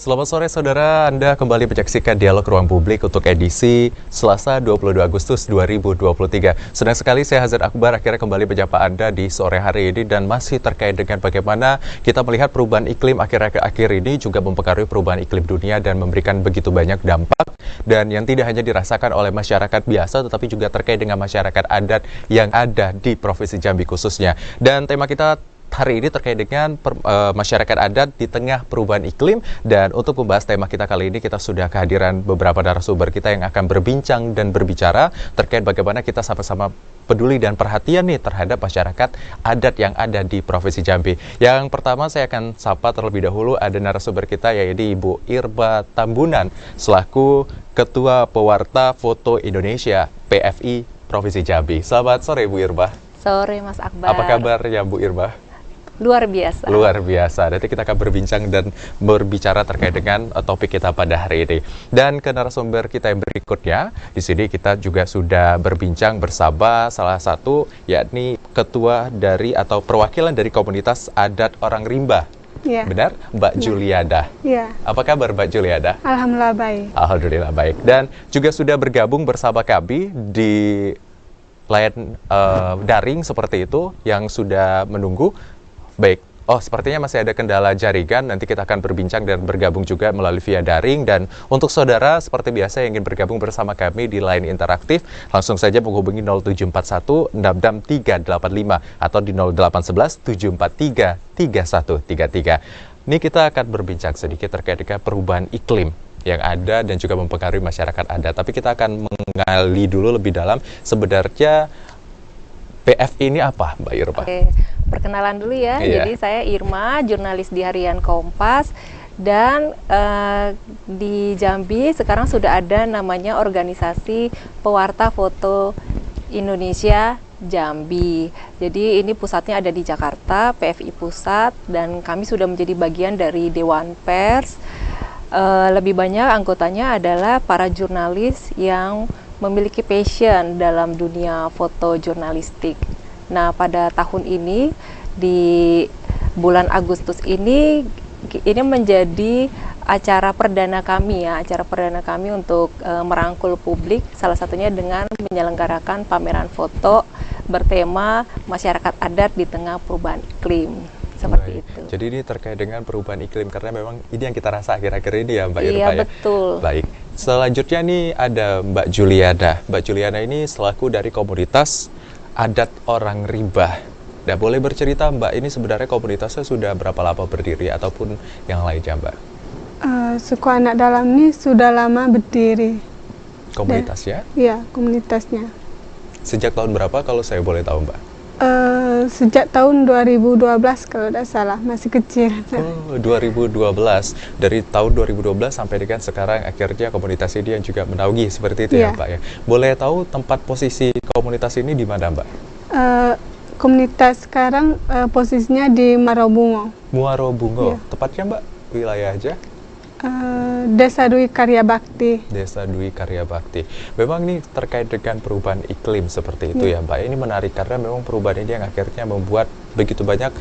Selamat sore saudara, Anda kembali menyaksikan Dialog Ruang Publik untuk edisi Selasa 22 Agustus 2023. Senang sekali saya Hazard Akbar akhirnya kembali menyapa Anda di sore hari ini dan masih terkait dengan bagaimana kita melihat perubahan iklim akhir-akhir ini juga mempengaruhi perubahan iklim dunia dan memberikan begitu banyak dampak dan yang tidak hanya dirasakan oleh masyarakat biasa tetapi juga terkait dengan masyarakat adat yang ada di Provinsi Jambi khususnya. Dan tema kita hari ini terkait dengan masyarakat adat di tengah perubahan iklim, dan untuk membahas tema kita kali ini kita sudah kehadiran beberapa narasumber kita yang akan berbincang dan berbicara terkait bagaimana kita sama-sama peduli dan perhatian nih terhadap masyarakat adat yang ada di Provinsi Jambi. Yang pertama saya akan sapa terlebih dahulu ada narasumber kita yaitu Ibu Irba Tambunan selaku Ketua Pewarta Foto Indonesia PFI Provinsi Jambi. Selamat sore Bu Irba. Sore Mas Akbar. Apa kabar ya Bu Irba? Luar biasa. Luar biasa. Nanti kita akan berbincang dan berbicara terkait dengan topik kita pada hari ini. Dan ke narasumber kita yang berikutnya, di sini kita juga sudah berbincang bersama salah satu yakni ketua dari atau perwakilan dari komunitas adat orang Rimba. Ya. Benar? Mbak Juliada. Iya. Apa kabar Mbak Juliada? Alhamdulillah baik. Alhamdulillah baik. Dan juga sudah bergabung bersama kami di layar daring seperti itu yang sudah menunggu. Baik, sepertinya masih ada kendala jaringan, nanti kita akan berbincang dan bergabung juga melalui via daring. Dan untuk saudara, seperti biasa yang ingin bergabung bersama kami di line interaktif, langsung saja menghubungi 0741 66 385 atau di 0811 743 3133. Ini kita akan berbincang sedikit terkait dengan perubahan iklim yang ada dan juga mempengaruhi masyarakat adat. Tapi kita akan mengali dulu lebih dalam sebenarnya PFI ini apa, Mbak Irma? Oke, perkenalan dulu ya. Iya. Jadi saya Irma, jurnalis di Harian Kompas. Dan di Jambi sekarang sudah ada namanya organisasi Pewarta Foto Indonesia Jambi. Jadi ini pusatnya ada di Jakarta, PFI Pusat, dan kami sudah menjadi bagian dari Dewan Pers. Lebih banyak anggotanya adalah para jurnalis yang memiliki passion dalam dunia foto jurnalistik. Nah, pada tahun ini di bulan Agustus ini menjadi acara perdana kami untuk merangkul publik, salah satunya dengan menyelenggarakan pameran foto bertema masyarakat adat di tengah perubahan iklim. Seperti itu. Jadi ini terkait dengan perubahan iklim karena memang ini yang kita rasa akhir-akhir ini ya Mbak Irma Iya, ya. betul. Baik. Selanjutnya nih ada Mbak Juliada. Mbak Juliada ini selaku dari komunitas adat orang Rimba. Nah, boleh bercerita Mbak ini sebenarnya komunitasnya sudah berapa lama berdiri ataupun yang lainnya Mbak? Suku Anak Dalam ini sudah lama berdiri. Komunitasnya? Iya, komunitasnya. Sejak tahun berapa kalau saya boleh tahu Mbak? Sejak tahun 2012 kalau tidak salah, masih kecil. Oh, 2012. Dari tahun 2012 sampai dengan sekarang akhirnya komunitas ini yang juga menaungi seperti itu ya Mbak ya. Boleh tahu tempat posisi komunitas ini di mana Mbak? Komunitas sekarang posisinya di Muarobungo. Muarobungo. Iya. Tepatnya Mbak, wilayah aja? Desa Dwi Karya Bakti. Desa Dwi Karya Bakti. Memang ini terkait dengan perubahan iklim seperti itu ya Mbak. Ini menarik karena memang perubahan ini yang akhirnya membuat begitu banyak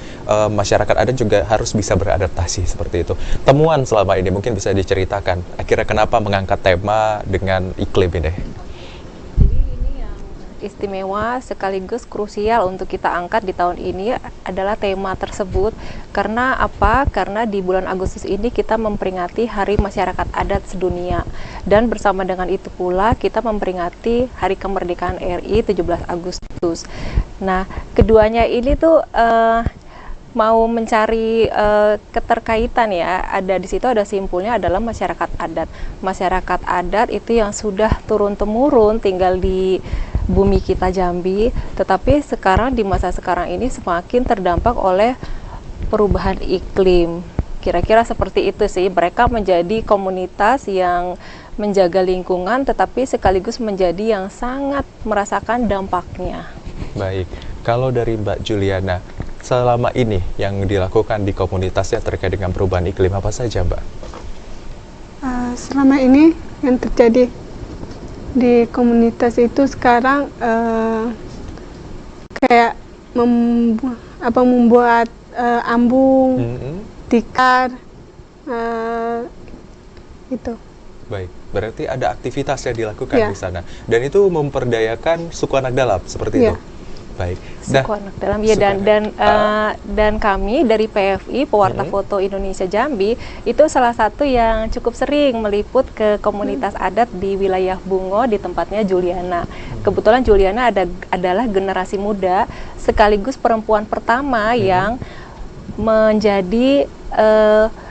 masyarakat adat juga harus bisa beradaptasi seperti itu. Temuan selama ini mungkin bisa diceritakan. Akhirnya kenapa mengangkat tema dengan iklim ini? Istimewa sekaligus krusial untuk kita angkat di tahun ini adalah tema tersebut. Karena apa? Karena di bulan Agustus ini kita memperingati Hari Masyarakat Adat Sedunia, dan bersama dengan itu pula kita memperingati Hari Kemerdekaan RI 17 Agustus. Nah, keduanya ini tuh mau mencari keterkaitan ya. Ada di situ ada simpulnya adalah masyarakat adat. Masyarakat adat itu yang sudah turun temurun tinggal di bumi kita Jambi, tetapi sekarang di masa sekarang ini semakin terdampak oleh perubahan iklim. Kira-kira seperti itu sih. Mereka menjadi komunitas yang menjaga lingkungan tetapi sekaligus menjadi yang sangat merasakan dampaknya. Baik. Kalau dari Mbak Juliana, selama ini yang dilakukan di komunitasnya terkait dengan perubahan iklim apa saja Mbak? Selama ini yang terjadi di komunitas itu sekarang kayak membuat ambung, tikar, itu. Baik, berarti ada aktivitas yang dilakukan Ya. di sana. Dan itu memperdayakan suku anak dalam, seperti Ya. itu? Baik. Suku anak dalam ya, suku dan anak- dan kami dari PFI Pewarta Foto Indonesia Jambi itu salah satu yang cukup sering meliput ke komunitas adat di wilayah Bungo di tempatnya Juliana. Kebetulan Juliana adalah generasi muda sekaligus perempuan pertama yang menjadi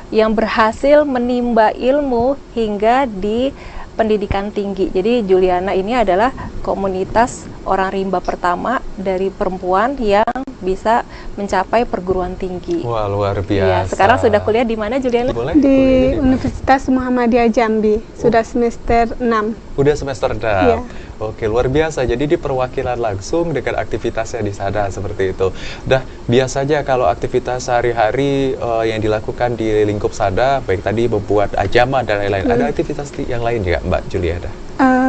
yang berhasil menimba ilmu hingga di pendidikan tinggi. Jadi Juliana ini adalah komunitas orang rimba pertama dari perempuan yang bisa mencapai perguruan tinggi. Wah, luar Iya, biasa. sekarang sudah kuliah di mana Juliana? Boleh? Di Kuliah di mana? Universitas Muhammadiyah Jambi, sudah semester 6. Udah semester 6. Iya. Oke, luar biasa. Jadi di perwakilan langsung dengan aktivitasnya di sana seperti itu. Dah, biasanya kalau aktivitas sehari-hari yang dilakukan di lingkup Sada, baik tadi membuat ajaman dan lain-lain. Ada aktivitas yang lain ya, Mbak Juliana?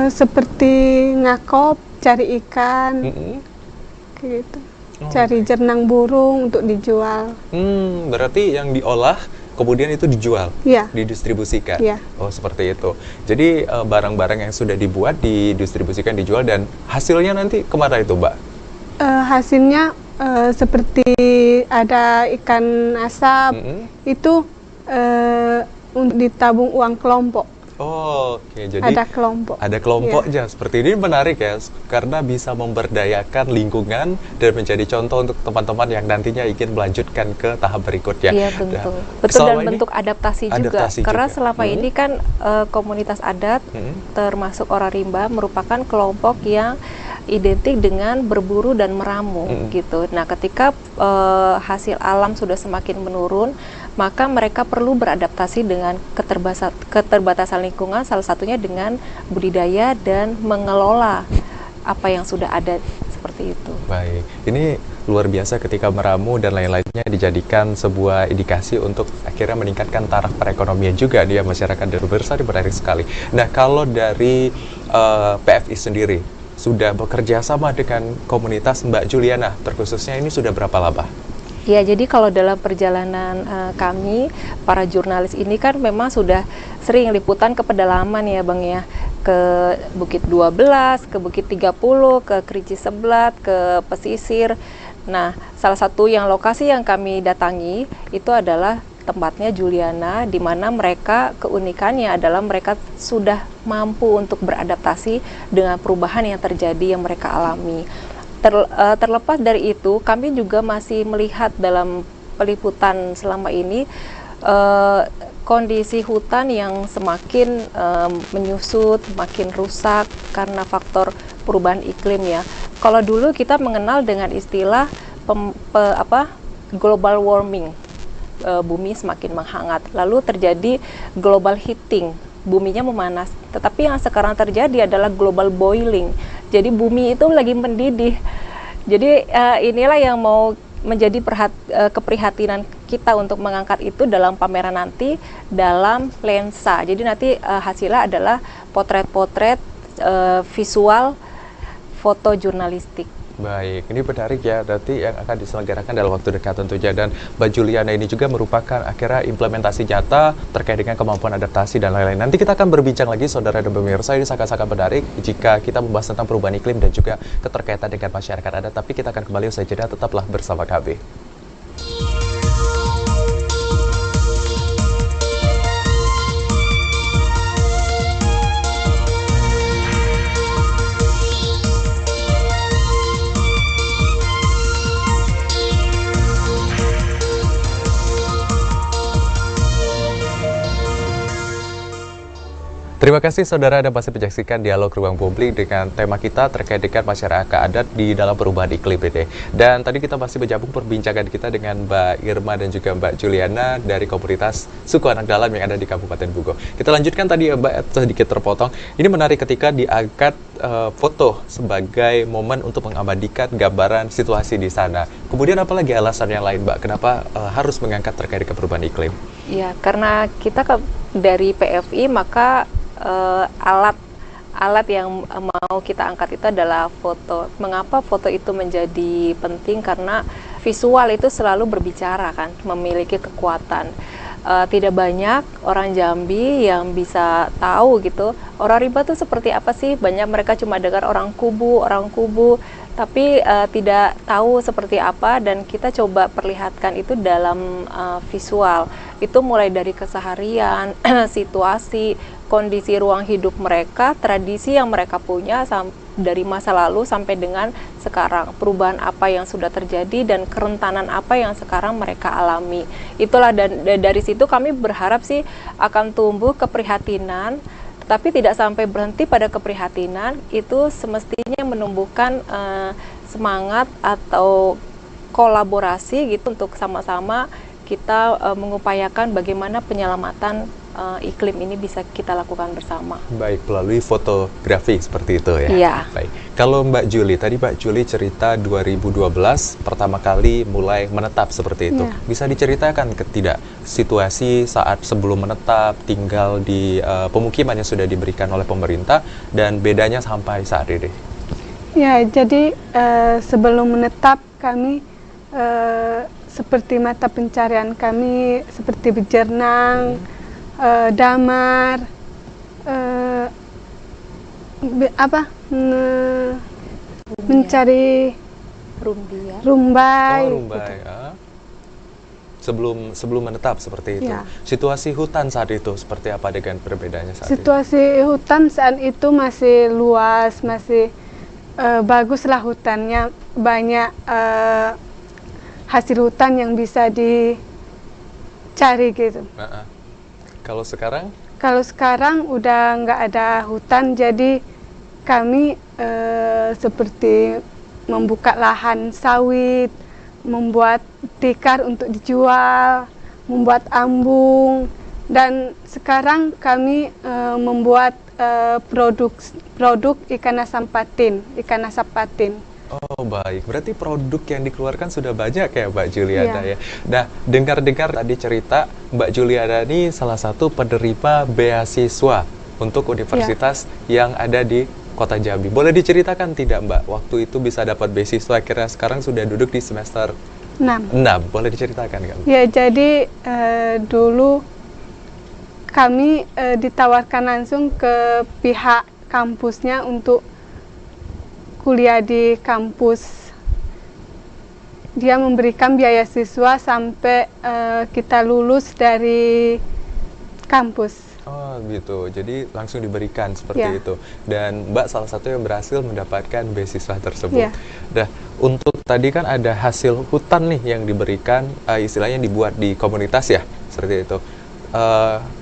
Seperti ngakop, cari ikan, Mm-mm. kayak gitu. Oh, Cari jernang burung untuk dijual. Berarti yang diolah kemudian itu dijual, Iya. didistribusikan. Iya. Oh, seperti itu. Jadi barang-barang yang sudah dibuat didistribusikan, dijual, dan hasilnya nanti kemana itu, Mbak? Hasilnya seperti ada ikan asap, Mm-mm. itu untuk ditabung uang kelompok. Oh, oke. Jadi Ada kelompok. ada kelompoknya. Seperti ini menarik ya, karena bisa memberdayakan lingkungan dan menjadi contoh untuk teman-teman yang nantinya ingin melanjutkan ke tahap berikutnya. Iya, Nah, betul. Betul, selama dan ini- bentuk adaptasi juga. Adaptasi Karena juga. selama ini kan komunitas adat termasuk orang rimba merupakan kelompok yang identik dengan berburu dan meramu gitu. Nah, ketika hasil alam sudah semakin menurun, maka mereka perlu beradaptasi dengan keterbatasan lingkungan, salah satunya dengan budidaya dan mengelola apa yang sudah ada seperti itu. Baik, ini luar biasa ketika meramu dan lain-lainnya dijadikan sebuah indikasi untuk akhirnya meningkatkan taraf perekonomian juga di masyarakat dan bersari, menarik sekali. Nah, kalau dari PFI sendiri sudah bekerja sama dengan komunitas Mbak Juliana, terkhususnya ini sudah berapa lama? Ya, jadi kalau dalam perjalanan kami, para jurnalis ini kan memang sudah sering liputan ke pedalaman ya Bang ya, ke Bukit 12, ke Bukit 30, ke Kerinci Seblat, ke pesisir. Nah, salah satu yang lokasi yang kami datangi itu adalah tempatnya Juliana, di mana mereka keunikannya adalah mereka sudah mampu untuk beradaptasi dengan perubahan yang terjadi yang mereka alami. Terlepas dari itu, kami juga masih melihat dalam peliputan selama ini kondisi hutan yang semakin menyusut, makin rusak karena faktor perubahan iklim ya. Kalau dulu kita mengenal dengan istilah global warming, bumi semakin menghangat, lalu terjadi global heating, buminya memanas. Tetapi yang sekarang terjadi adalah global boiling. Jadi bumi itu lagi mendidih. Jadi inilah yang mau menjadi keprihatinan kita untuk mengangkat itu dalam pameran nanti dalam lensa. Jadi nanti hasilnya adalah potret-potret visual foto jurnalistik. Baik, ini menarik ya, nanti yang akan diselenggarakan dalam waktu dekat tentunya. Dan Mbak Juliana ini juga merupakan akhirnya implementasi nyata terkait dengan kemampuan adaptasi dan lain-lain. Nanti kita akan berbincang lagi, saudara dan pemirsa, ini sangat-sangat menarik jika kita membahas tentang perubahan iklim dan juga keterkaitan dengan masyarakat adat. Tapi kita akan kembali usai jeda, tetaplah bersama kami. Terima kasih saudara Anda masih menyaksikan Dialog Ruang Publik dengan tema kita terkait dengan masyarakat adat di dalam perubahan iklim ini. Dan tadi kita masih menyambung perbincangan kita dengan Mbak Irma dan juga Mbak Juliana dari komunitas Suku Anak Dalam yang ada di Kabupaten Bungo. Kita lanjutkan tadi Mbak, sedikit terpotong. Ini menarik ketika diangkat foto sebagai momen untuk mengabadikan gambaran situasi di sana. Kemudian apalagi alasan yang lain Mbak, kenapa harus mengangkat terkait dengan perubahan iklim? Ya, karena kita dari PFI maka alat yang mau kita angkat itu adalah foto. Mengapa foto itu menjadi penting? Karena visual itu selalu berbicara kan, memiliki kekuatan. tidak banyak orang Jambi yang bisa tahu gitu orang rimba tuh seperti apa sih. Banyak mereka cuma dengar orang kubu, tapi tidak tahu seperti apa, dan kita coba perlihatkan itu dalam visual. Itu mulai dari keseharian, situasi, kondisi ruang hidup mereka, tradisi yang mereka punya dari masa lalu sampai dengan sekarang, perubahan apa yang sudah terjadi dan kerentanan apa yang sekarang mereka alami. Itulah, dan dari situ kami berharap sih akan tumbuh keprihatinan, tapi tidak sampai berhenti pada keprihatinan. Itu semestinya menumbuhkan semangat atau kolaborasi gitu untuk sama-sama kita mengupayakan bagaimana penyelamatan iklim ini bisa kita lakukan bersama. Baik, melalui fotografi seperti itu ya? Iya. Baik. Kalau Mbak Julie, tadi Mbak Julie cerita 2012 pertama kali mulai menetap seperti itu. Iya. Bisa diceritakan tidak situasi saat sebelum menetap, tinggal di pemukiman yang sudah diberikan oleh pemerintah, dan bedanya sampai saat ini? Ya, jadi sebelum menetap kami seperti mata pencarian kami seperti berenang, damar, mencari Rumbia. rumbai. Oh, rumbai ya. Sebelum menetap seperti itu. Ya. Situasi hutan saat itu seperti apa dengan perbedaannya saat Situasi hutan saat itu masih luas, masih baguslah hutannya, banyak hasil hutan yang bisa dicari gitu. Kalau sekarang? Kalau sekarang udah nggak ada hutan, jadi kami seperti membuka lahan sawit, membuat tikar untuk dijual, membuat ambung, dan sekarang kami membuat produk ikan asam patin. Oh baik, berarti produk yang dikeluarkan sudah banyak ya Mbak Juliana ya. Nah, dengar-dengar tadi cerita Mbak Juliana ini salah satu penerima beasiswa untuk universitas yang ada di Kota Jambi. Boleh diceritakan tidak Mbak, waktu itu bisa dapat beasiswa, akhirnya sekarang sudah duduk di semester 6. Boleh diceritakan kan? Ya, jadi dulu kami ditawarkan langsung ke pihak kampusnya untuk kuliah di kampus. Dia memberikan biaya siswa sampai kita lulus dari kampus. Oh gitu, jadi langsung diberikan seperti itu. Dan Mbak salah satu yang berhasil mendapatkan beasiswa tersebut. Nah, untuk tadi kan ada hasil hutan nih yang diberikan, istilahnya dibuat di komunitas ya, seperti itu.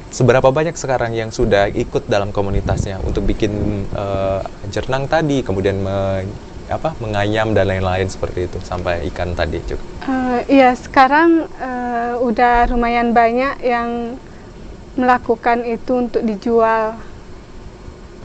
Seberapa banyak sekarang yang sudah ikut dalam komunitasnya untuk bikin jernang tadi, kemudian menganyam dan lain-lain seperti itu, sampai ikan tadi juga? Iya, sekarang udah lumayan banyak yang melakukan itu untuk dijual.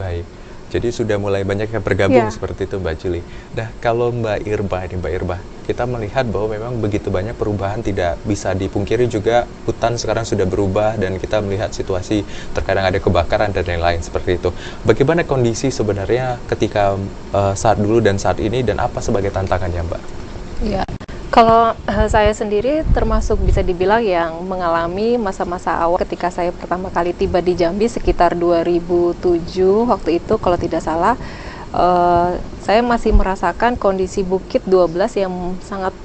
Baik, jadi sudah mulai banyak yang bergabung seperti itu Mbak Julie. Nah, kalau Mbak Irba, kita melihat bahwa memang begitu banyak perubahan, tidak bisa dipungkiri juga hutan sekarang sudah berubah, dan kita melihat situasi terkadang ada kebakaran dan lain-lain seperti itu. Bagaimana kondisi sebenarnya ketika saat dulu dan saat ini, dan apa sebagai tantangannya Mbak? Ya, kalau saya sendiri termasuk bisa dibilang yang mengalami masa-masa awal ketika saya pertama kali tiba di Jambi sekitar 2007 waktu itu kalau tidak salah. Saya masih merasakan kondisi Bukit 12 yang sangat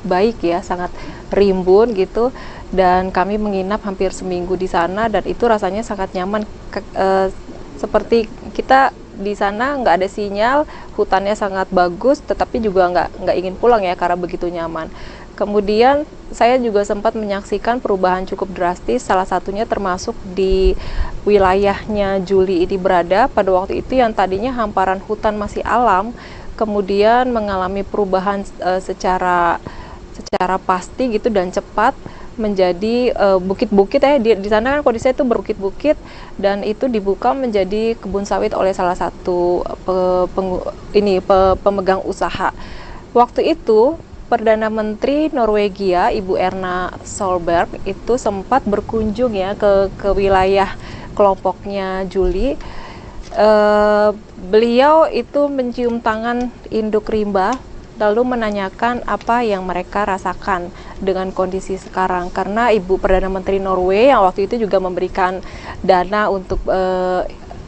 baik ya, sangat rimbun gitu, dan kami menginap hampir seminggu di sana, dan itu rasanya sangat nyaman. Seperti kita di sana nggak ada sinyal, hutannya sangat bagus, tetapi juga nggak ingin pulang ya karena begitu nyaman. Kemudian saya juga sempat menyaksikan perubahan cukup drastis, salah satunya termasuk di wilayahnya Julie ini berada pada waktu itu, yang tadinya hamparan hutan masih alam, kemudian mengalami perubahan secara pasti gitu dan cepat menjadi bukit-bukit ya. Di sana kan kondisinya itu berbukit-bukit, dan itu dibuka menjadi kebun sawit oleh salah satu pemegang usaha. Waktu itu Perdana Menteri Norwegia Ibu Erna Solberg itu sempat berkunjung ya ke wilayah kelompoknya Julie. Beliau itu mencium tangan induk rimba lalu menanyakan apa yang mereka rasakan dengan kondisi sekarang. Karena Ibu Perdana Menteri Norway yang waktu itu juga memberikan dana untuk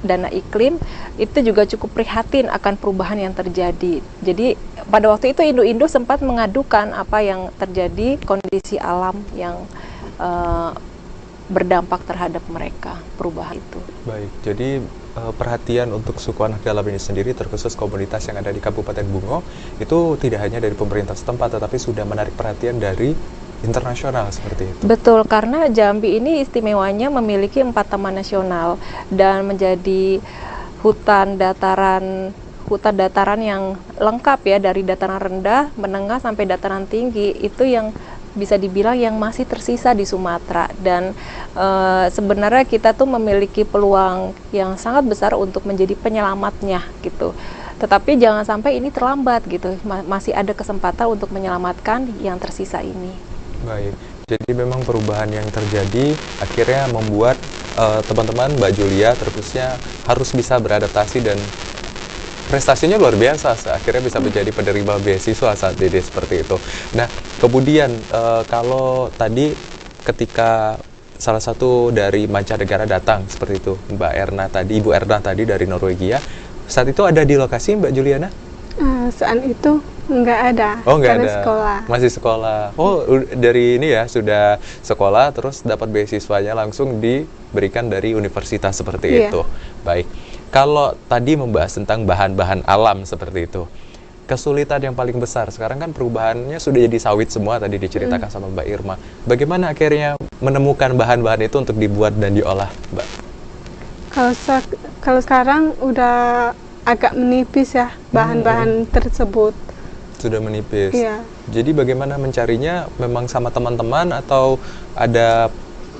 dana iklim, itu juga cukup prihatin akan perubahan yang terjadi. Jadi pada waktu itu Indo-Indo sempat mengadukan apa yang terjadi, kondisi alam yang berdampak terhadap mereka, perubahan itu. Baik, jadi perhatian untuk suku anak dalam ini sendiri, terkhusus komunitas yang ada di Kabupaten Bungo, itu tidak hanya dari pemerintah setempat, tetapi sudah menarik perhatian dari internasional seperti itu. Betul, karena Jambi ini istimewanya memiliki 4 taman nasional dan menjadi hutan dataran yang lengkap ya, dari dataran rendah, menengah sampai dataran tinggi, itu yang bisa dibilang yang masih tersisa di Sumatera. Dan sebenarnya kita tuh memiliki peluang yang sangat besar untuk menjadi penyelamatnya gitu. Tetapi jangan sampai ini terlambat gitu, masih ada kesempatan untuk menyelamatkan yang tersisa ini. Baik, jadi memang perubahan yang terjadi akhirnya membuat teman-teman Mbak Julia terkhususnya harus bisa beradaptasi, dan prestasinya luar biasa, akhirnya bisa menjadi penerima beasiswa saat ini seperti itu. Nah, kemudian kalau tadi ketika salah satu dari mancanegara datang seperti itu, Ibu Erna tadi dari Norwegia, saat itu ada di lokasi Mbak Juliana? Saat itu nggak ada. Oh, nggak ada. Sekolah. Masih sekolah. Oh, dari ini ya, sudah sekolah terus dapat beasiswanya langsung diberikan dari universitas seperti itu. Baik. Kalau tadi membahas tentang bahan-bahan alam seperti itu, kesulitan yang paling besar sekarang kan perubahannya sudah jadi sawit semua, tadi diceritakan sama Mbak Irma. Bagaimana akhirnya menemukan bahan-bahan itu untuk dibuat dan diolah, Mbak? Kalau sekarang udah agak menipis ya bahan-bahan tersebut. Sudah menipis. Iya. Jadi bagaimana mencarinya? Memang sama teman-teman atau ada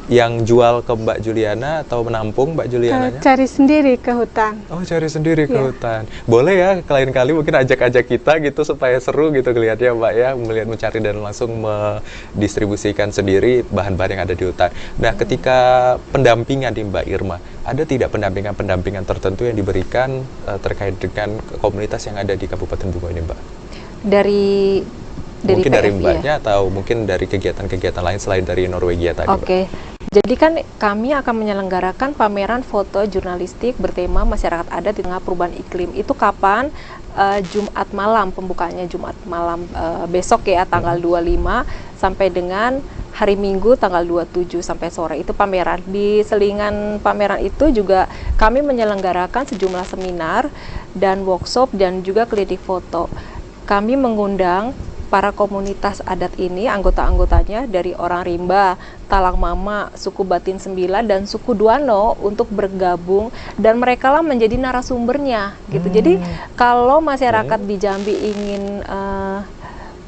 yang jual ke Mbak Juliana atau menampung Mbak Juliananya? Cari sendiri ke hutan. Oh, cari sendiri ke hutan. Boleh ya, lain kali mungkin ajak-ajak kita gitu supaya seru gitu kelihatannya Mbak ya, melihat mencari dan langsung mendistribusikan sendiri bahan-bahan yang ada di hutan. Nah, ketika pendampingan di Mbak Irma, ada tidak pendampingan tertentu yang diberikan terkait dengan komunitas yang ada di Kabupaten Bungo ini, Mbak? Mungkin dari Mbaknya atau mungkin dari kegiatan-kegiatan lain selain dari Norwegia tadi, Oke. Jadi kan kami akan menyelenggarakan pameran foto jurnalistik bertema masyarakat adat di tengah perubahan iklim. Itu kapan? Jumat malam, pembukaannya Jumat malam besok ya, tanggal 25 sampai dengan hari Minggu tanggal 27 sampai sore. Itu pameran. Di selingan pameran itu juga kami menyelenggarakan sejumlah seminar dan workshop dan juga klinik foto. Kami mengundang para komunitas adat ini, anggota-anggotanya dari orang Rimba, Talang Mama, suku Batin 9 dan suku Duano untuk bergabung, dan mereka lah menjadi narasumbernya gitu. Jadi kalau masyarakat di Jambi ingin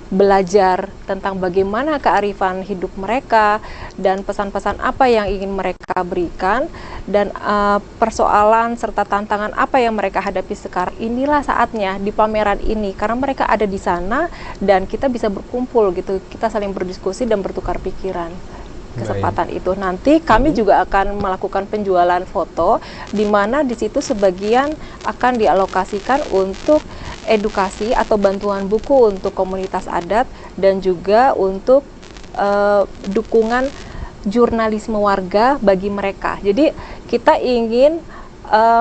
belajar tentang bagaimana kearifan hidup mereka dan pesan-pesan apa yang ingin mereka berikan dan persoalan serta tantangan apa yang mereka hadapi sekarang, inilah saatnya di pameran ini, karena mereka ada di sana dan kita bisa berkumpul gitu, kita saling berdiskusi dan bertukar pikiran. Kesempatan itu nanti kami juga akan melakukan penjualan foto, di mana di situ sebagian akan dialokasikan untuk edukasi atau bantuan buku untuk komunitas adat dan juga untuk dukungan jurnalisme warga bagi mereka. Jadi kita ingin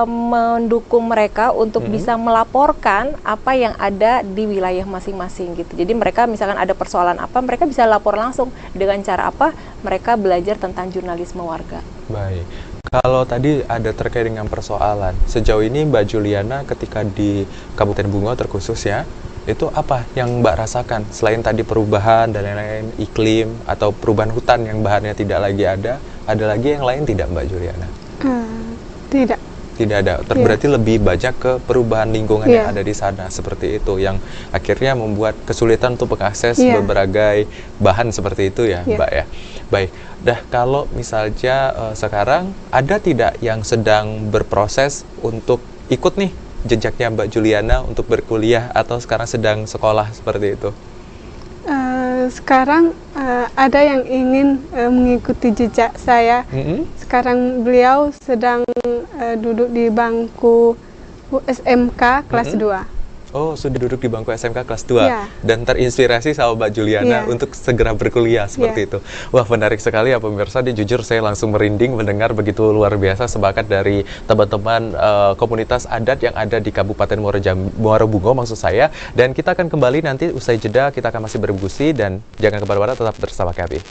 mendukung mereka untuk bisa melaporkan apa yang ada di wilayah masing-masing gitu. Jadi mereka misalkan ada persoalan apa, mereka bisa lapor langsung dengan cara apa mereka belajar tentang jurnalisme warga. Baik. Kalau tadi ada terkait dengan persoalan, sejauh ini Mbak Juliana ketika di Kabupaten Bungo terkhususnya, itu apa yang Mbak rasakan? Selain tadi perubahan dan lain-lain, iklim atau perubahan hutan yang bahannya tidak lagi ada lagi yang lain tidak Mbak Juliana? Tidak. Tidak ada, berarti lebih banyak ke perubahan lingkungan yang ada di sana, seperti itu, yang akhirnya membuat kesulitan untuk mengakses berbagai bahan seperti itu ya, Mbak ya. Baik, kalau misalnya sekarang ada tidak yang sedang berproses untuk ikut nih jejaknya Mbak Juliana untuk berkuliah atau sekarang sedang sekolah seperti itu? Sekarang ada yang ingin mengikuti jejak saya. Sekarang beliau sedang duduk di bangku SMK kelas 2. Oh, sudah duduk di bangku SMK kelas 2 Iya. dan terinspirasi sama Mbak Juliana Iya. untuk segera berkuliah seperti itu. Wah, menarik sekali ya pemirsa. Ini jujur saya langsung merinding mendengar begitu luar biasa semangat dari teman-teman komunitas adat yang ada di Kabupaten Muara Bungo maksud saya. Dan kita akan kembali nanti usai jeda, kita akan masih berdiskusi dan jangan kemana-mana, tetap bersama kami.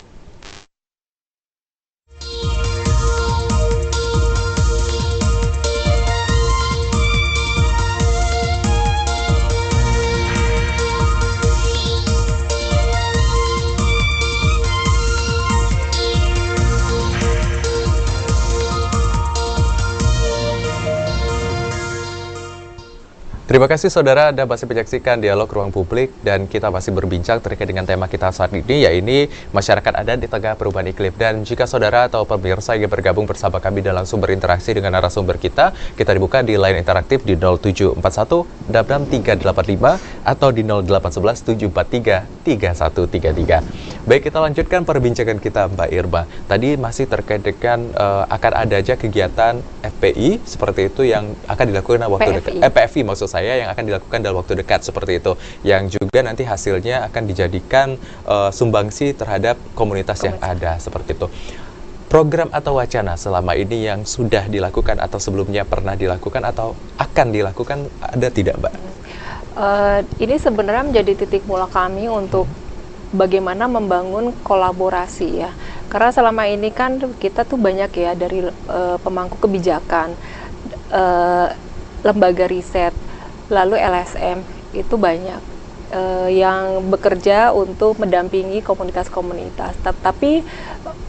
Terima kasih saudara, Anda masih menyaksikan Dialog Ruang Publik dan kita masih berbincang terkait dengan tema kita saat ini, yaitu masyarakat adat di tengah perubahan iklim. Dan jika saudara atau pemirsa ingin bergabung bersama kami dan langsung berinteraksi dengan narasumber kita dibuka di line interaktif di 0741 6385 atau di 0811 743 3133. Baik, kita lanjutkan perbincangan kita Mbak Irma. Tadi masih terkait dengan akan ada aja kegiatan FPI seperti itu yang akan dilakukan dalam waktu dekat. PFI maksud saya yang akan dilakukan dalam waktu dekat seperti itu. Yang juga nanti hasilnya akan dijadikan sumbangsi terhadap komunitas yang ada seperti itu. Program atau wacana selama ini yang sudah dilakukan atau sebelumnya pernah dilakukan atau akan dilakukan ada tidak, Mbak? Ini sebenarnya menjadi titik mula kami untuk bagaimana membangun kolaborasi ya. Karena selama ini kan kita tuh banyak ya dari pemangku kebijakan, lembaga riset, lalu LSM itu banyak yang bekerja untuk mendampingi komunitas-komunitas. Tapi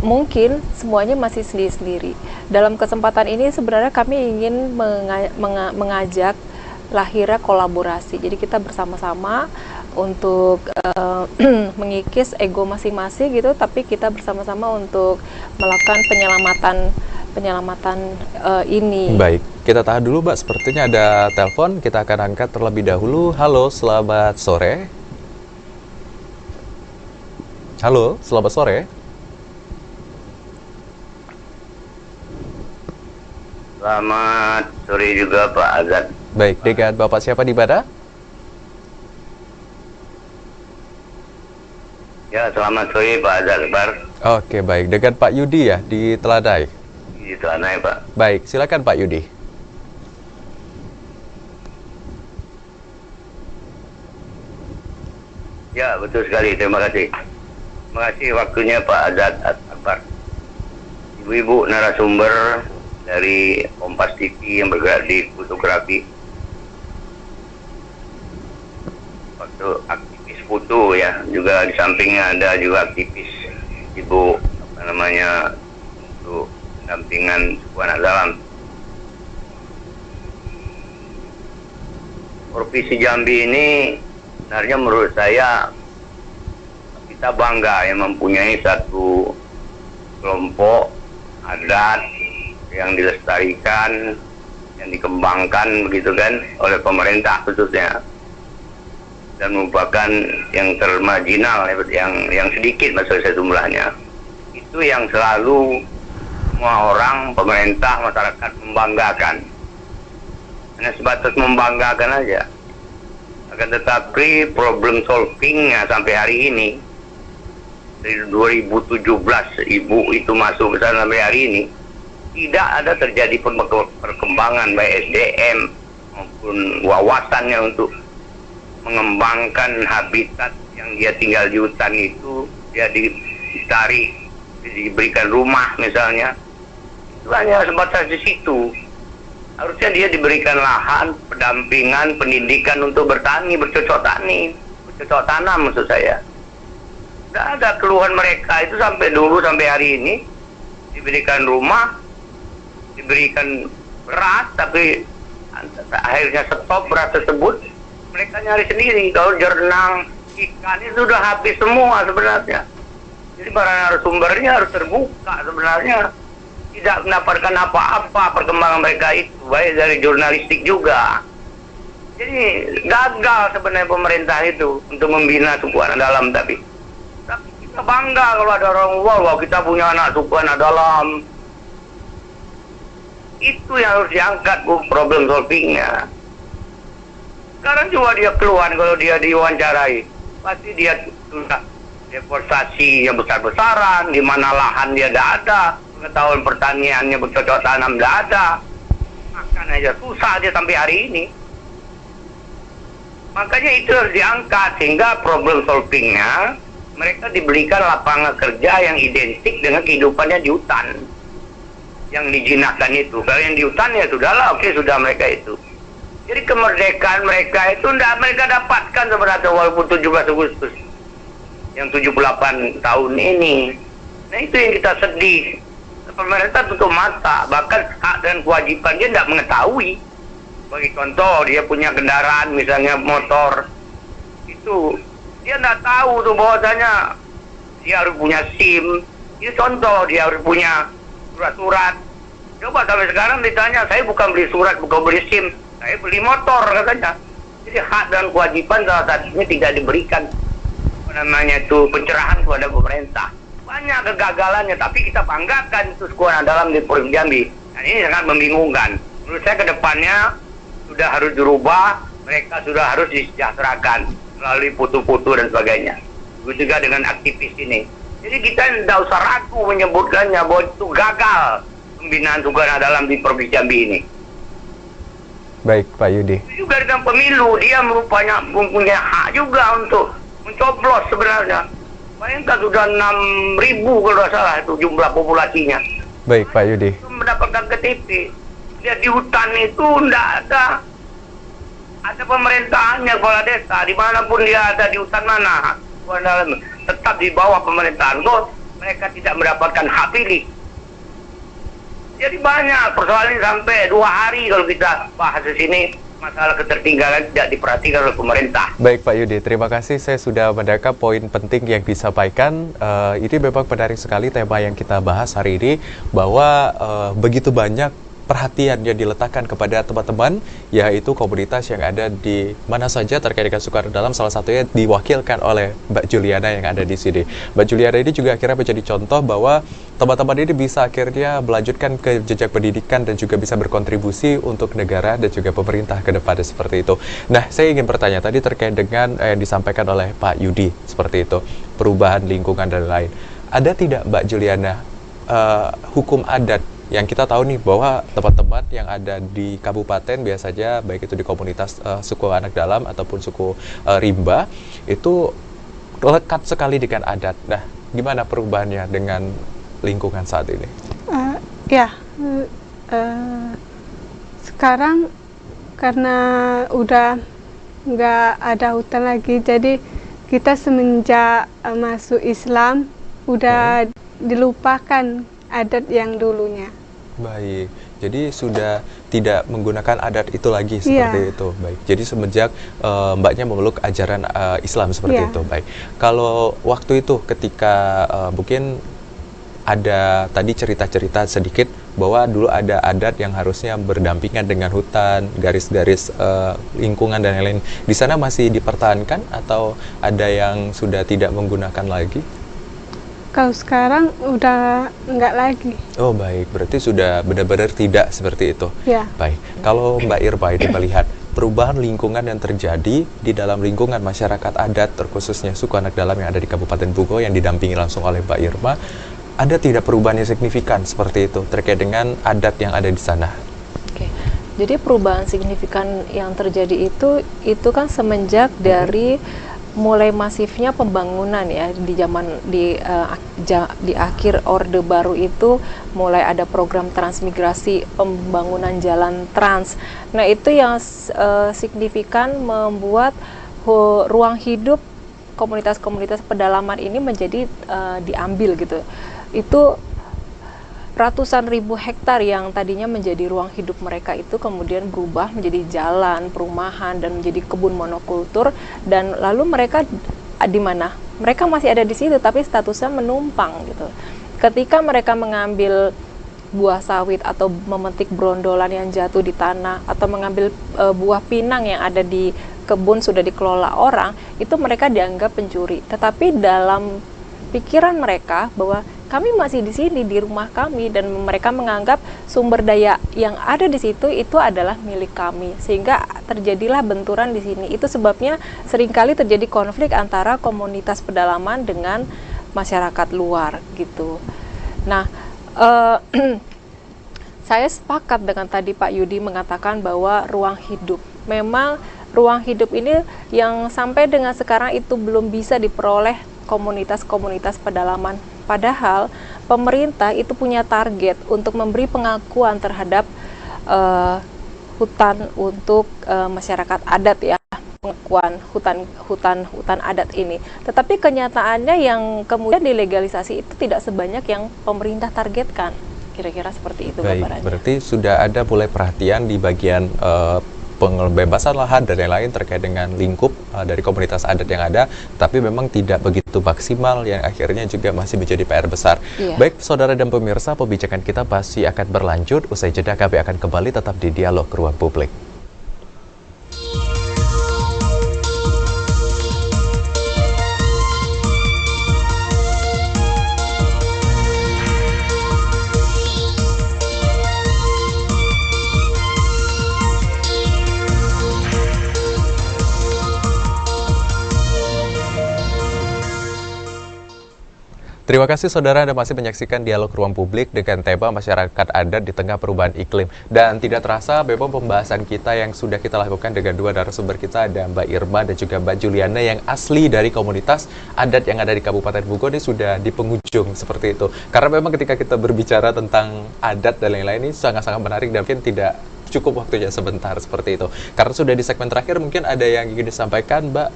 mungkin semuanya masih sendiri-sendiri. Dalam kesempatan ini sebenarnya kami ingin mengajak lahirnya kolaborasi. Jadi kita bersama-sama untuk mengikis ego masing-masing gitu, tapi kita bersama-sama untuk melakukan penyelamatan ini. Baik, kita tahan dulu Mbak, sepertinya ada telepon, kita akan angkat terlebih dahulu. Halo, selamat sore. Halo, selamat sore. Selamat sore juga Pak Azad. Baik, dengan Bapak siapa di mana? Ya, selamat sore Pak Azad Akbar. Oke, baik. Dengan Pak Yudi ya, di Teladai. Di sana ya Pak. Baik, silakan Pak Yudi. Ya, betul sekali. Terima kasih. Terima kasih waktunya Pak Azad Akbar. Ibu-ibu narasumber dari Kompas TV yang bergerak di fotografi. Waktu aktivis foto ya, juga di sampingnya ada juga aktivis ibu untuk pendampingan suku anak dalam. Provinsi Jambi ini sebenarnya menurut saya kita bangga yang mempunyai satu kelompok adat yang dilestarikan, yang dikembangkan begitu kan oleh pemerintah khususnya, dan merupakan yang termarginal, yang sedikit maksud saya jumlahnya. Itu yang selalu semua orang, pemerintah, masyarakat membanggakan. Hanya sebatas membanggakan aja. Akan tetapi problem solvingnya sampai hari ini, dari 2017 ibu itu masuk ke sana sampai hari ini, tidak ada terjadi perkembangan baik SDM maupun wawasannya untuk mengembangkan habitat yang dia tinggal di hutan itu. Dia ditarik, diberikan rumah misalnya, itu hanya sebatas di situ. Harusnya dia diberikan lahan, pendampingan, pendidikan untuk bertani, bercocok tanam maksud saya. Tidak ada keluhan mereka itu sampai hari ini. Diberikan rumah, diberikan beras, tapi akhirnya stop beras tersebut. Mereka nyari sendiri. Kalau jernang, ikan itu sudah habis semua sebenarnya. Jadi para narasumbernya harus terbuka sebenarnya. Tidak mendapatkan apa-apa perkembangan mereka itu, baik dari jurnalistik juga. Jadi gagal sebenarnya pemerintah itu untuk membina suku anak dalam. Tapi kita bangga kalau ada orang luar, wah kita punya anak suku anak dalam. Itu yang harus diangkat, Bu, problem solvingnya. Sekarang coba dia keluar, kalau dia diwawancarai, pasti dia sudah deforestasi yang besar-besaran, di mana lahan dia tidak ada, pengetahuan pertaniannya bercocok tanam tidak ada, makan aja susah dia sampai hari ini. Makanya itu harus diangkat, sehingga problem solvingnya mereka diberikan lapangan kerja yang identik dengan kehidupannya di hutan, yang dijinakkan itu. Kalau yang di hutan ya sudahlah, oke, sudah mereka itu. Jadi kemerdekaan mereka itu tidak mereka dapatkan sebenarnya walaupun 17 Agustus yang 78 tahun ini. Nah itu yang kita sedih. Pemerintah tutup mata, bahkan hak dan kewajiban dia tidak mengetahui. Bagi contoh, dia punya kendaraan misalnya motor, itu dia tidak tahu tuh bahwasanya dia harus punya SIM. Itu contoh, dia harus punya surat-surat. Coba sampai sekarang ditanya, saya bukan beli surat, bukan beli SIM, saya beli motor katanya. Jadi hak dan kewajiban salah satunya tidak diberikan, apa namanya itu, pencerahan kepada pemerintah. Banyak kegagalannya, tapi kita banggakan itu Sekolah Dalam di Provinsi Jambi. Dan ini sangat membingungkan. Menurut saya ke depannya sudah harus dirubah, mereka sudah harus disejahterakan melalui foto-foto dan sebagainya. Begitu juga dengan aktivis ini. Jadi kita tidak usah ragu menyebutkannya bahwa itu gagal pembinaan Sekolah Dalam di Provinsi Jambi ini. Baik, Pak Yudi. Itu juga dengan pemilu, dia mempunyai hak juga untuk mencoblos sebenarnya. Bayangkan sudah 6.000 kalau tidak salah itu jumlah populasinya. Baik, Pak Yudi. Mendapatkan KTP. Dia di hutan itu tidak ada pemerintahannya kepala desa, dimanapun dia ada di hutan mana, tetap di bawah pemerintahan. So, mereka tidak mendapatkan hak pilih. Jadi banyak persoalan ini sampai 2 hari kalau kita bahas di sini, masalah ketertinggalan tidak diperhatikan oleh pemerintah. Baik Pak Yudi, terima kasih. Saya sudah menangkap poin penting yang disampaikan. Ini memang menarik sekali tema yang kita bahas hari ini, bahwa begitu banyak perhatian yang diletakkan kepada teman-teman, yaitu komunitas yang ada di mana saja terkait dengan Sukarno Dalam, salah satunya diwakilkan oleh Mbak Juliana yang ada di sini. Mbak Juliana ini juga akhirnya menjadi contoh bahwa teman-teman ini bisa akhirnya melanjutkan ke jejak pendidikan dan juga bisa berkontribusi untuk negara dan juga pemerintah ke depannya seperti itu. Nah, saya ingin bertanya tadi terkait dengan yang disampaikan oleh Pak Yudi seperti itu, perubahan lingkungan dan lain. Ada tidak Mbak Juliana hukum adat yang kita tahu nih bahwa teman-teman yang ada di kabupaten biasanya baik itu di komunitas suku Anak Dalam ataupun suku Rimba itu lekat sekali dengan adat. Nah, gimana perubahannya dengan lingkungan saat ini? Sekarang karena udah nggak ada hutan lagi, jadi kita semenjak masuk Islam udah dilupakan adat yang dulunya. Baik, jadi sudah tidak menggunakan adat itu lagi seperti itu. Baik, jadi semenjak mbaknya memeluk ajaran Islam seperti itu. Baik, kalau waktu itu ketika mungkin ada tadi cerita-cerita sedikit bahwa dulu ada adat yang harusnya berdampingan dengan hutan, garis-garis lingkungan dan lain-lain. Di sana masih dipertahankan atau ada yang sudah tidak menggunakan lagi? Kalau sekarang udah enggak lagi. Oh baik, berarti sudah benar-benar tidak seperti itu. Ya. Baik, kalau Mbak Irma ini melihat perubahan lingkungan yang terjadi di dalam lingkungan masyarakat adat, terkhususnya suku Anak Dalam yang ada di Kabupaten Bugo yang didampingi langsung oleh Mbak Irma, ada tidak perubahan yang signifikan seperti itu terkait dengan adat yang ada di sana? Oke. Jadi perubahan signifikan yang terjadi itu kan semenjak dari mulai masifnya pembangunan ya di akhir Orde Baru itu mulai ada program transmigrasi, pembangunan jalan trans. Nah itu yang signifikan membuat ruang hidup komunitas-komunitas pedalaman ini menjadi diambil gitu. Itu ratusan ribu hektar yang tadinya menjadi ruang hidup mereka itu kemudian berubah menjadi jalan, perumahan, dan menjadi kebun monokultur. Dan lalu mereka di mana? Mereka masih ada di situ tapi statusnya menumpang gitu. Ketika mereka mengambil buah sawit atau memetik brondolan yang jatuh di tanah atau mengambil buah pinang yang ada di kebun sudah dikelola orang, itu mereka dianggap pencuri. Tetapi dalam pikiran mereka bahwa kami masih di sini di rumah kami, dan mereka menganggap sumber daya yang ada di situ itu adalah milik kami, sehingga terjadilah benturan di sini. Itu sebabnya seringkali terjadi konflik antara komunitas pedalaman dengan masyarakat luar gitu. Nah, saya sepakat dengan tadi Pak Yudi mengatakan bahwa ruang hidup, memang ruang hidup ini yang sampai dengan sekarang itu belum bisa diperoleh komunitas-komunitas pedalaman. Padahal pemerintah itu punya target untuk memberi pengakuan terhadap hutan untuk masyarakat adat ya, pengakuan hutan adat ini. Tetapi kenyataannya yang kemudian dilegalisasi itu tidak sebanyak yang pemerintah targetkan. Kira-kira seperti itu gambarannya. Berarti sudah ada mulai perhatian di bagian pembebasan lahan dan lain-lain terkait dengan lingkup dari komunitas adat yang ada, tapi memang tidak begitu maksimal yang akhirnya juga masih menjadi PR besar. Baik saudara dan pemirsa, pembicaraan kita pasti akan berlanjut. Usai jeda kami akan kembali tetap di Dialog Ruang Publik. Terima kasih saudara Anda masih menyaksikan Dialog Ruang Publik dengan tema masyarakat adat di tengah perubahan iklim. Dan tidak terasa memang pembahasan kita yang sudah kita lakukan dengan dua narasumber kita, ada Mbak Irma dan juga Mbak Juliana yang asli dari komunitas adat yang ada di Kabupaten Bogor, ini sudah di penghujung seperti itu. Karena memang ketika kita berbicara tentang adat dan lain-lain ini sangat-sangat menarik dan mungkin tidak cukup waktunya sebentar seperti itu. Karena sudah di segmen terakhir, mungkin ada yang ingin disampaikan Mbak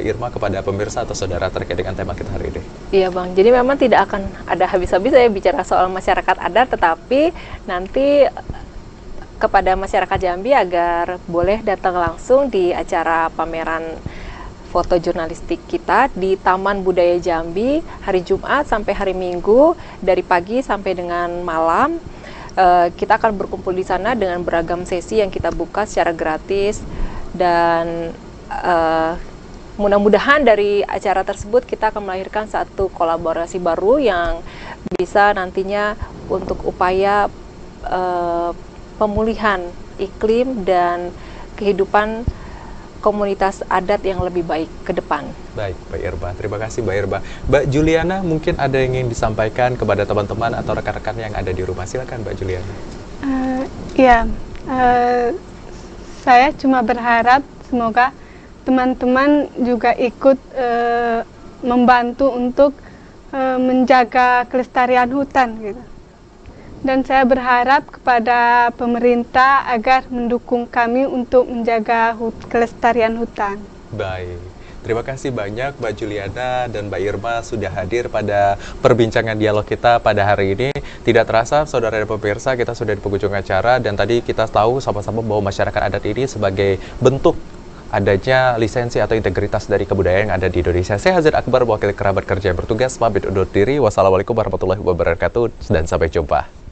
Irma kepada pemirsa atau saudara terkait dengan tema kita hari ini. Iya Bang, jadi memang tidak akan ada habis-habis saya bicara soal masyarakat adat, tetapi nanti kepada masyarakat Jambi agar boleh datang langsung di acara pameran foto jurnalistik kita di Taman Budaya Jambi hari Jumat sampai hari Minggu dari pagi sampai dengan malam. Kita akan berkumpul di sana dengan beragam sesi yang kita buka secara gratis, dan mudah-mudahan dari acara tersebut kita akan melahirkan satu kolaborasi baru yang bisa nantinya untuk upaya pemulihan iklim dan kehidupan komunitas adat yang lebih baik ke depan. Baik, Mbak Irma. Terima kasih Mbak Irma. Mbak Juliana, mungkin ada yang ingin disampaikan kepada teman-teman atau rekan-rekan yang ada di rumah. Silakan Mbak Juliana. Saya cuma berharap semoga teman-teman juga ikut membantu untuk menjaga kelestarian hutan gitu. Dan saya berharap kepada pemerintah agar mendukung kami untuk menjaga kelestarian hutan. Baik, terima kasih banyak Mbak Juliana dan Mbak Irma sudah hadir pada perbincangan dialog kita pada hari ini. Tidak terasa, saudara dan pemirsa, kita sudah di penghujung acara, dan tadi kita tahu sama-sama bahwa masyarakat adat ini sebagai bentuk adanya lisensi atau integritas dari kebudayaan yang ada di Indonesia. Saya Hazard Akbar, wakil kerabat kerja yang bertugas, pamit undur diri. Wassalamualaikum warahmatullahi wabarakatuh, dan sampai jumpa.